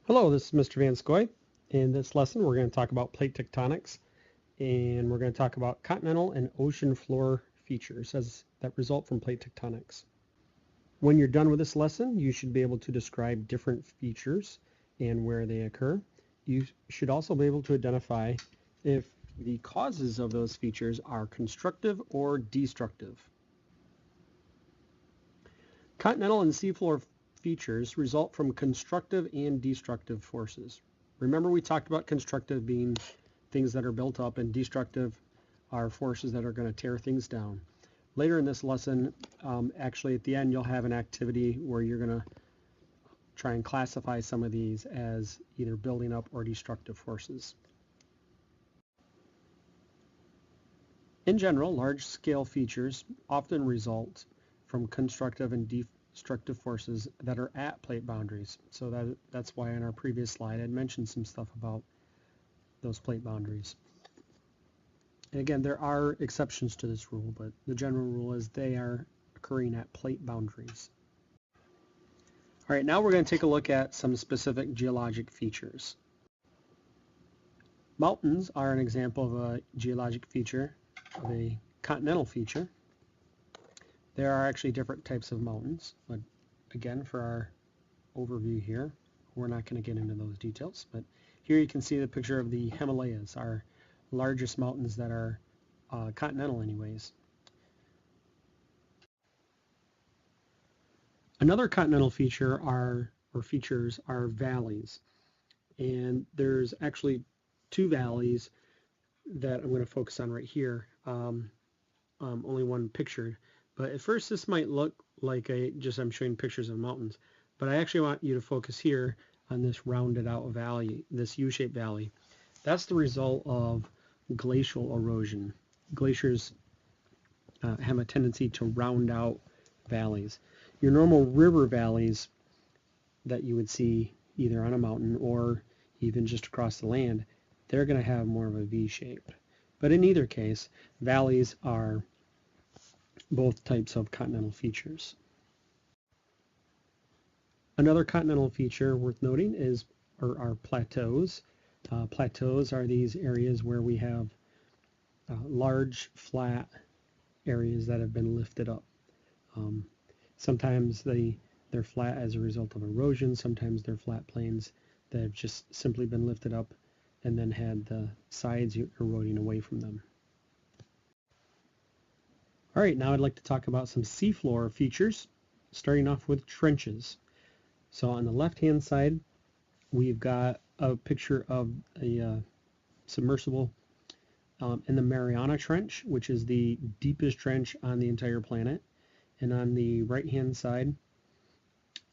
Hello, this is Mr. Van Scoy. In this lesson, we're going to talk about plate tectonics, and we're going to talk about continental and ocean floor features that result from plate tectonics. When you're done with this lesson, you should be able to describe different features and where they occur. You should also be able to identify if the causes of those features are constructive or destructive. Continental and seafloor features result from constructive and destructive forces. Remember, we talked about constructive being things that are built up and destructive are forces that are going to tear things down. Later in this lesson, actually at the end, you'll have an activity where you're going to try and classify some of these as either building up or destructive forces. In general, large-scale features often result from constructive and destructive forces that are at plate boundaries. So that's why in our previous slide I mentioned some stuff about those plate boundaries. And again, there are exceptions to this rule, but the general rule is they are occurring at plate boundaries. All right, now we're going to take a look at some specific geologic features. Mountains are an example of a geologic feature, of a continental feature. There are actually different types of mountains, but again, for our overview here, we're not going to get into those details. But here you can see the picture of the Himalayas, our largest mountains that are continental anyways. Another continental feature features are valleys. And there's actually two valleys that I'm going to focus on right here. Only one pictured. But at first this might look like I'm showing pictures of mountains, but I actually want you to focus here on this rounded out valley, this U-shaped valley. That's the result of glacial erosion. Glaciers have a tendency to round out valleys. Your normal river valleys that you would see either on a mountain or even just across the land, they're going to have more of a V shape. But in either case, valleys are both types of continental features. Another continental feature worth noting are plateaus. Plateaus are these areas where we have large flat areas that have been lifted up. Sometimes they're flat as a result of erosion. Sometimes they're flat plains that have just simply been lifted up and then had the sides eroding away from them. All right, now I'd like to talk about some seafloor features, starting off with trenches. So on the left-hand side, we've got a picture of a submersible in the Mariana Trench, which is the deepest trench on the entire planet. And on the right-hand side,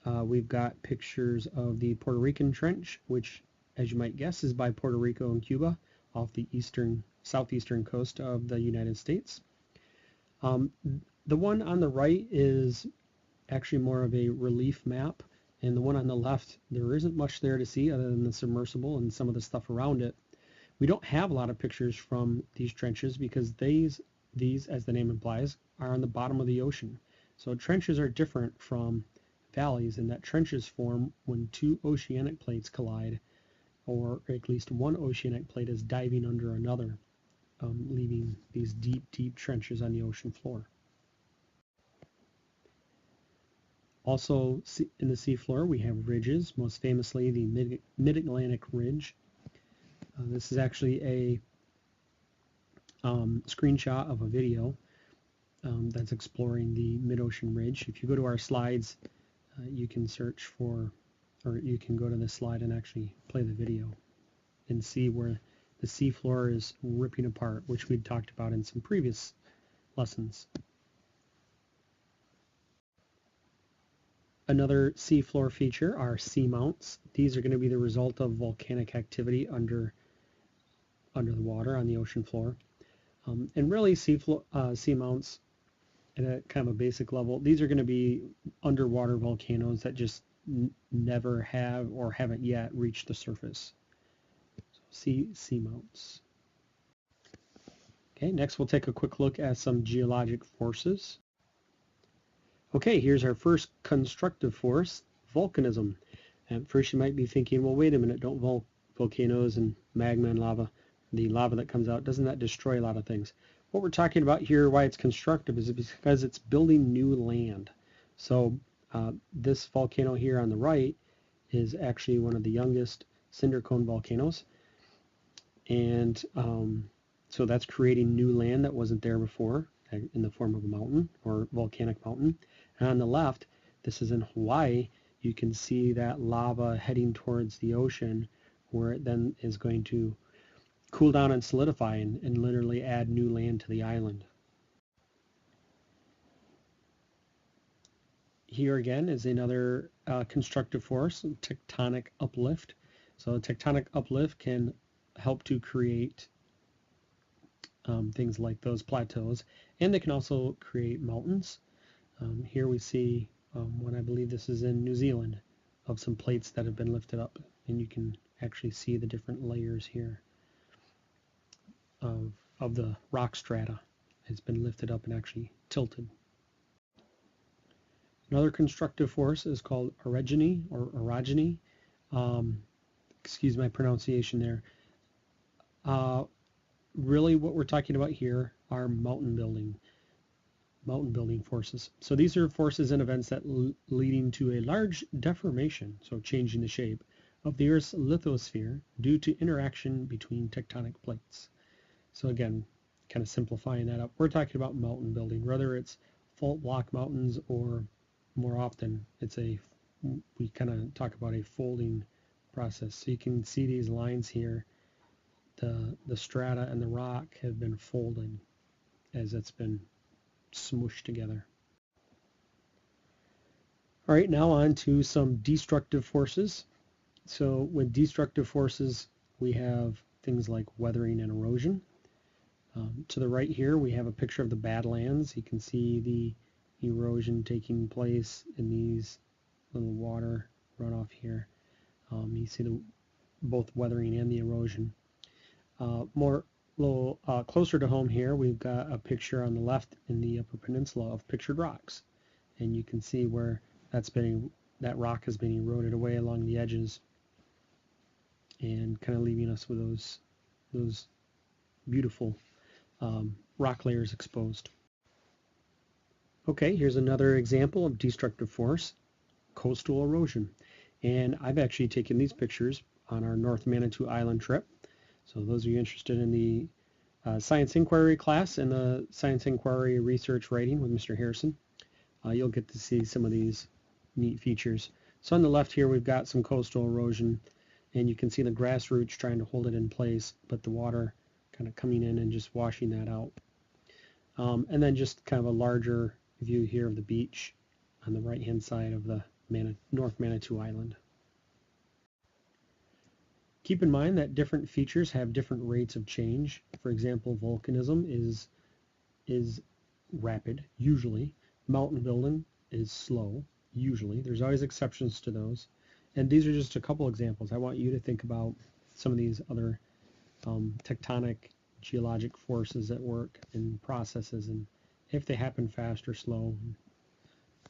we've got pictures of the Puerto Rican Trench, which, as you might guess, is by Puerto Rico and Cuba off the southeastern coast of the United States. The one on the right is actually more of a relief map, and the one on the left, there isn't much there to see other than the submersible and some of the stuff around it. We don't have a lot of pictures from these trenches because these, as the name implies, are on the bottom of the ocean. So trenches are different from valleys in that trenches form when two oceanic plates collide, or at least one oceanic plate is diving under another, leaving these deep, deep trenches on the ocean floor. Also, in the seafloor, we have ridges, most famously the Mid-Atlantic Ridge. This is actually a screenshot of a video that's exploring the mid-ocean ridge. If you go to our slides, you can search for, or you can go to this slide and actually play the video and see where the seafloor is ripping apart, which we talked about in some previous lessons. Another seafloor feature are seamounts. These are going to be the result of volcanic activity under the water on the ocean floor. And really, seamounts, at a kind of a basic level, these are going to be underwater volcanoes that just never have or haven't yet reached the surface. Seamounts. Okay, next we'll take a quick look at some geologic forces. Okay, here's our first constructive force, volcanism. At first you might be thinking, well, wait a minute, don't volcanoes and magma and lava, the lava that comes out, doesn't that destroy a lot of things? What we're talking about here, why it's constructive, is because it's building new land. So this volcano here on the right is actually one of the youngest cinder cone volcanoes. And so that's creating new land that wasn't there before in the form of a mountain or volcanic mountain. And on the left, this is in Hawaii, you can see that lava heading towards the ocean where it then is going to cool down and solidify and literally add new land to the island. Here again is another constructive force, tectonic uplift. So tectonic uplift can help to create things like those plateaus, and they can also create mountains. Here we see what I believe this is in New Zealand, of some plates that have been lifted up, and you can actually see the different layers here of the rock strata. It's been lifted up and actually tilted. Another constructive force is called orogeny or orogeny. Excuse my pronunciation there. Really what we're talking about here are mountain building forces. So these are forces and events that leading to a large deformation, so changing the shape of the Earth's lithosphere due to interaction between tectonic plates. So again, kind of simplifying that up, we're talking about mountain building, whether it's fault block mountains or more often we kind of talk about a folding process. So you can see these lines here, the strata and the rock have been folded as it's been smooshed together. All right, now on to some destructive forces. So with destructive forces, we have things like weathering and erosion. To the right here, we have a picture of the Badlands. You can see the erosion taking place in these little water runoff here. You see both weathering and the erosion. Closer to home here, we've got a picture on the left in the Upper Peninsula of pictured rocks, and you can see where that rock has been eroded away along the edges, and kind of leaving us with those beautiful rock layers exposed. Okay, here's another example of destructive force, coastal erosion, and I've actually taken these pictures on our North Manitou Island trip. So those of you interested in the Science Inquiry class and the Science Inquiry research writing with Mr. Harrison, you'll get to see some of these neat features. So on the left here, we've got some coastal erosion, and you can see the grass roots trying to hold it in place, but the water kind of coming in and just washing that out. And then just kind of a larger view here of the beach on the right-hand side of the North Manitou Island. Keep in mind that different features have different rates of change. For example, volcanism is rapid, usually. Mountain building is slow, usually. There's always exceptions to those. And these are just a couple examples. I want you to think about some of these other tectonic geologic forces at work and processes, and if they happen fast or slow.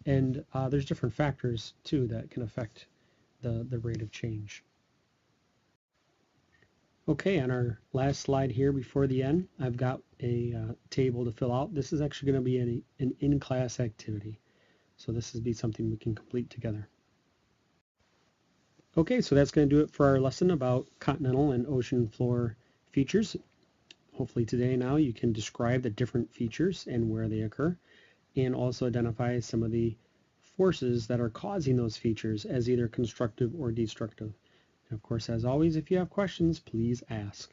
And there's different factors, too, that can affect the rate of change. Okay, on our last slide here before the end, I've got a table to fill out. This is actually going to be an in-class activity. So this will be something we can complete together. Okay, so that's going to do it for our lesson about continental and ocean floor features. Hopefully today now you can describe the different features and where they occur, and also identify some of the forces that are causing those features as either constructive or destructive. And of course, as always, if you have questions, please ask.